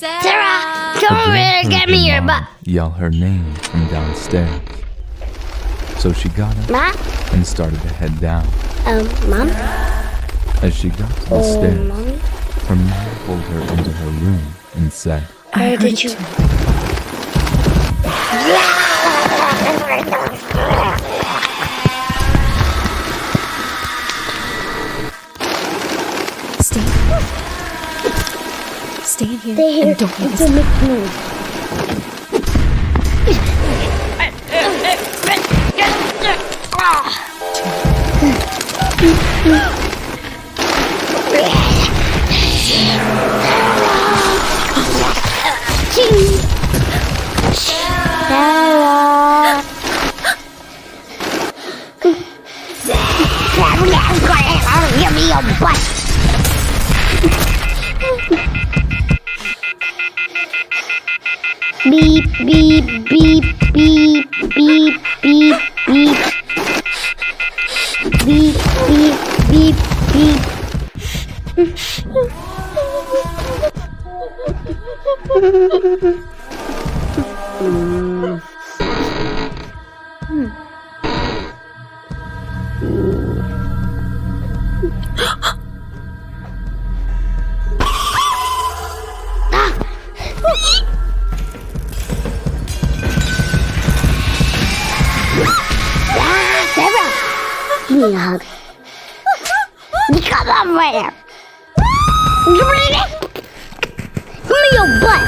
Sarah, The come over here girl and get heard me her your mom butt. yell her name from downstairs. So she got up Ma? and started to head down. Mom? As she got to the stairs, Mommy? her mom pulled her into her room and said, Where did you... Stay in here. Stay here And don't make a and make move. Sarah. Give me your butt. Beep, beep, beep, beep, beep, beep, beep. Beep, beep, beep, Sarah, give me a hug. Come over here. Give me your butt.